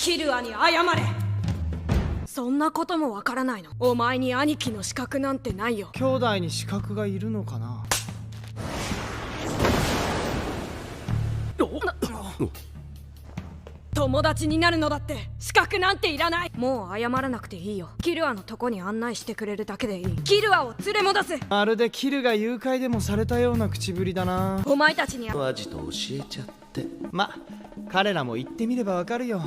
キルアに謝れ。そんなこともわからないの？お前に兄貴の資格なんてないよ。兄弟に資格がいるのかな。友達になるのだって資格なんていらない。もう謝らなくていいよ。キルアのとこに案内してくれるだけでいい。キルアを連れ戻す。まるでキルが誘拐でもされたような口ぶりだな。お前たちにアジト教えちゃって。ま、彼らも言ってみればわかるよ。